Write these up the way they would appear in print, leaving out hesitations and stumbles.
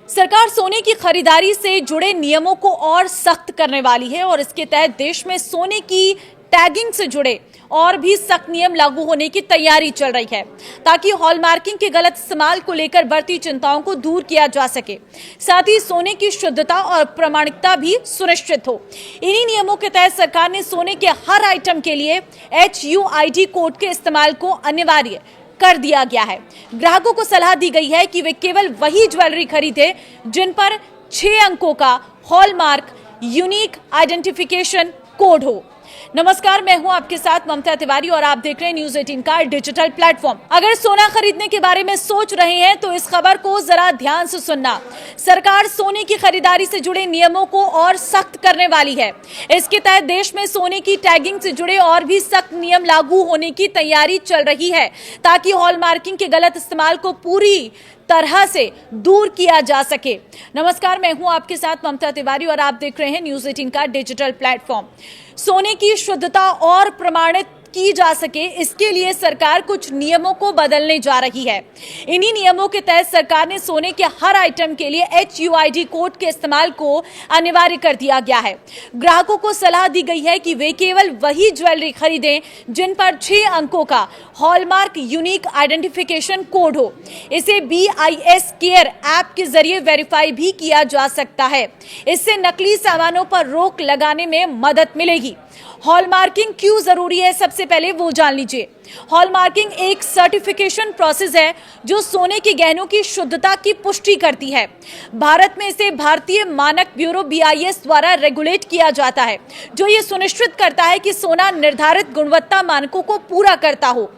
सरकार सोने की खरीदारी से जुड़े नियमों को और सख्त करने वाली है और इसके तहत देश में सोने की टैगिंग से जुड़े और भी सख्त नियम लागू होने की तैयारी चल रही है ताकि हॉलमार्किंग के गलत इस्तेमाल को लेकर बढ़ती चिंताओं को दूर किया जा सके। साथ ही सोने की शुद्धता और प्रामाणिकता भी सुनिश्चित हो। इन्हीं नियमों के तहत सरकार ने सोने के हर आइटम के लिए HUID कोड के इस्तेमाल को अनिवार्य कर दिया गया है। ग्राहकों को सलाह दी गई है कि वे केवल वही ज्वेलरी खरीदें जिन पर 6 अंकों का हॉलमार्क यूनिक आइडेंटिफिकेशन कोड हो। नमस्कार, मैं हूं आपके साथ ममता तिवारी और आप देख रहे हैं न्यूज़ 18 का डिजिटल प्लेटफॉर्म। अगर सोना खरीदने के बारे में सोच रहे हैं तो इस खबर को जरा ध्यान से सुनना। सरकार सोने की खरीदारी से जुड़े नियमों को और सख्त करने वाली है। इसके तहत देश में सोने की टैगिंग से जुड़े और भी सख्त नियम लागू होने की तैयारी चल रही है ताकि हॉलमार्किंग के गलत इस्तेमाल को पूरी तरह से दूर किया जा सके। नमस्कार, मैं हूं आपके साथ ममता तिवारी और आप देख रहे हैं न्यूज़ 18 का डिजिटल प्लेटफॉर्म। सोने की शुद्धता और प्रमाणित की जा सके, इसके लिए सरकार कुछ नियमों को बदलने जा रही है। इन्हीं नियमों के तहत सरकार ने सोने के हर आइटम के लिए HUID कोड के इस्तेमाल को अनिवार्य कर दिया गया है। ग्राहकों को सलाह दी गई है कि वे केवल वही ज्वेलरी खरीदें जिन पर 6 अंकों का हॉलमार्क यूनिक आइडेंटिफिकेशन कोड हो। इसे BIS केयर ऐप के जरिए वेरीफाई भी किया जा सकता है। इससे नकली सामानों पर रोक लगाने में मदद मिलेगी। हॉलमार्किंग क्यों जरूरी है, सबसे पहले वो जान लीजिए। हॉलमार्किंग एक सर्टिफिकेशन प्रोसेस है जो सोने के गहनों की शुद्धता की पुष्टि करती है। भारत में इसे भारतीय मानक ब्यूरो BIS द्वारा रेगुलेट किया जाता है, जो ये सुनिश्चित करता है कि सोना निर्धारित गुणवत्ता मानकों को पूरा करता हो।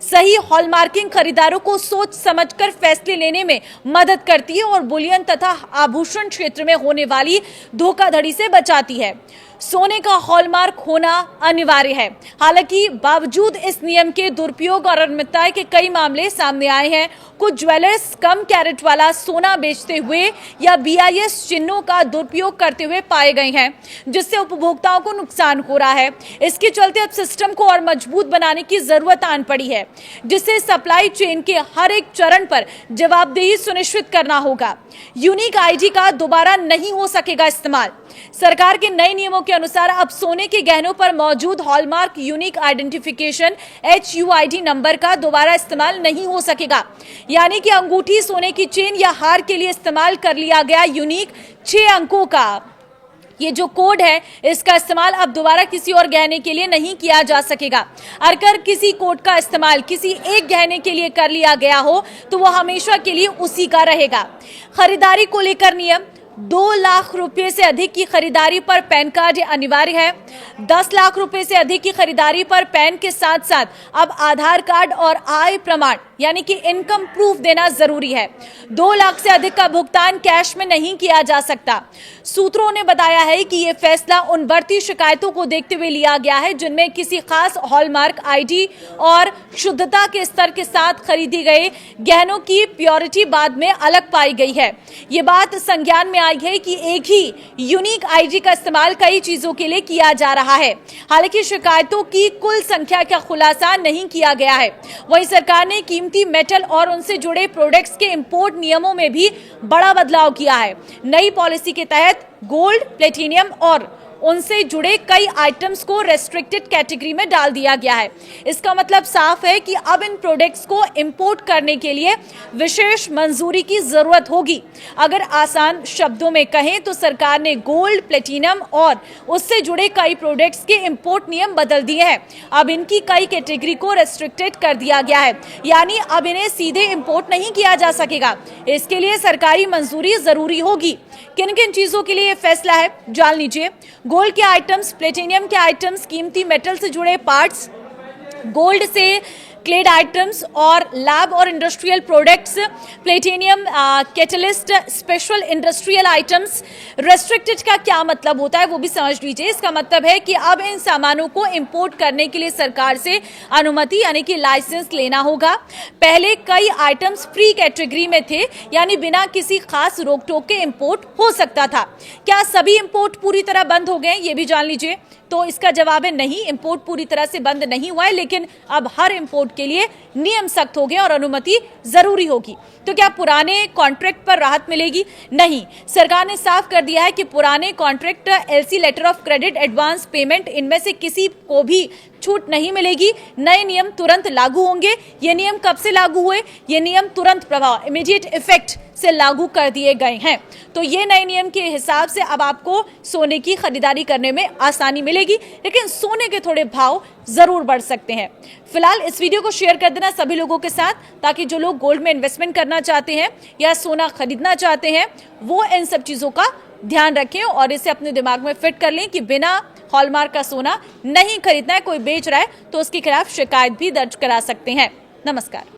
सही हॉलमार्किंग खरीदारों को सोच समझकर फैसले लेने में मदद करती है और बुलियन तथा आभूषण क्षेत्र में होने वाली धोखाधड़ी से बचाती है। सोने का हॉलमार्क होना अनिवार्य है। हालांकि बावजूद इस नियम के दुरुपयोग और अनियमितता के कई मामले सामने आए हैं। कुछ ज्वेलर्स कम कैरेट वाला सोना बेचते हुए या BIS चिन्हों का दुरुपयोग करते हुए पाए गए हैं, जिससे उपभोक्ताओं को नुकसान हो रहा है। इसके चलते अब सिस्टम को और मजबूत बनाने की जरूरत आन पड़ी है, जिससे सप्लाई चेन के हर एक चरण पर जवाबदेही सुनिश्चित करना होगा। यूनिक ID का दोबारा नहीं हो सकेगा इस्तेमाल। सरकार के नए नियमों के अनुसार अब सोने के गहनों पर मौजूद hallmark unique identification HUID number का दोबारा इस्तेमाल नहीं हो सकेगा। यानी कि अंगूठी, सोने की चेन या हार के लिए इस्तेमाल कर लिया गया यूनिक 6 अंकों का ये जो कोड है, इसका इस्तेमाल अब दोबारा किसी और गहने के लिए नहीं किया जा सकेगा। अगर किसी कोड का इस्तेमाल किसी एक गहने के लिए कर लिया गया हो तो वह हमेशा के लिए उसी का रहेगा। खरीदारी को लेकर नियम: 2 लाख रुपए से अधिक की खरीदारी पर पैन कार्ड अनिवार्य है। 10 लाख रुपए से अधिक की खरीदारी पर पैन के साथ साथ अब आधार कार्ड और आय प्रमाण यानी कि इनकम प्रूफ देना जरूरी है। 2 लाख से अधिक का भुगतान कैश में नहीं किया जा सकता। सूत्रों ने बताया है कि यह फैसला उन बढ़ती शिकायतों को देखते हुए लिया गया है जिनमें किसी खास हॉलमार्क ID और शुद्धता के स्तर के साथ खरीदी गए गहनों की प्योरिटी बाद में अलग पाई गई है। ये बात संज्ञान में आई है कि एक ही यूनिक ID का इस्तेमाल कई चीजों के लिए किया जा रहा है। हालांकि शिकायतों की कुल संख्या का खुलासा नहीं किया गया है। वहीं सरकार ने कीमती मेटल और उनसे जुड़े प्रोडक्ट्स के इंपोर्ट नियमों में भी बड़ा बदलाव किया है। नई पॉलिसी के तहत गोल्ड, प्लेटिनियम और उनसे जुड़े कई आइटम्स को रेस्ट्रिक्टेड कैटेगरी में डाल दिया गया है। इसका मतलब साफ है कि अब इन प्रोडक्ट्स को इंपोर्ट करने के लिए विशेष मंजूरी की जरूरत होगी। अगर आसान शब्दों में कहें तो सरकार ने गोल्ड, प्लेटिनम और उससे जुड़े कई प्रोडक्ट्स के इंपोर्ट नियम बदल दिए हैं। अब इनकी कई कैटेगरी को रेस्ट्रिक्टेड कर दिया गया है, यानी अब इन्हें सीधे इंपोर्ट नहीं किया जा सकेगा। इसके लिए सरकारी मंजूरी जरूरी होगी। किन किन चीजों के लिए यह फैसला है, जान लीजिए। गोल्ड के आइटम्स, प्लेटिनियम के आइटम्स, कीमती मेटल से जुड़े पार्ट्स, गोल्ड से क्लेड आइटम्स और लैब और industrial products, platinum, catalyst, special industrial items. Restricted का क्या मतलब होता है वो भी समझ लीजिए। इसका मतलब है कि अब इन सामानों को इंपोर्ट करने के लिए सरकार से अनुमति यानी कि लाइसेंस लेना होगा। पहले कई आइटम्स फ्री कैटेगरी में थे, यानी बिना किसी खास रोक टोक के इंपोर्ट हो सकता था। क्या सभी इंपोर्ट पूरी तरह बंद हो गए, ये भी जान लीजिए। तो इसका जवाब है नहीं, इंपोर्ट पूरी तरह से बंद नहीं हुआ है, लेकिन अब हर इंपोर्ट के लिए नियम सख्त हो गए और अनुमति जरूरी होगी। तो क्या पुराने कॉन्ट्रैक्ट पर राहत मिलेगी? नहीं, सरकार ने साफ कर दिया है कि पुराने contract, LC, letter of credit, advance payment, इनमें से किसी को भी छूट नहीं मिलेगी। नए नियम तुरंत लागू होंगे। ये नियम कब से लागू हुए? ये नियम तुरंत प्रभाव, इमीडिएट इफेक्ट से लागू कर दिए गए हैं। तो ये नए नियम के हिसाब से अब आपको सोने की खरीदारी करने में आसानी मिलेगी, लेकिन सोने के थोड़े भाव जरूर बढ़ सकते हैं। फिलहाल इस वीडियो को शेयर कर देना सभी लोगों के साथ, ताकि जो लोग गोल्ड में इन्वेस्टमेंट करना चाहते हैं या सोना खरीदना चाहते हैं वो इन सब चीजों का ध्यान रखें और इसे अपने दिमाग में फिट कर लें कि बिना हॉलमार्क का सोना नहीं खरीदना है। कोई बेच रहा है तो उसके खिलाफ शिकायत भी दर्ज करा सकते हैं। नमस्कार।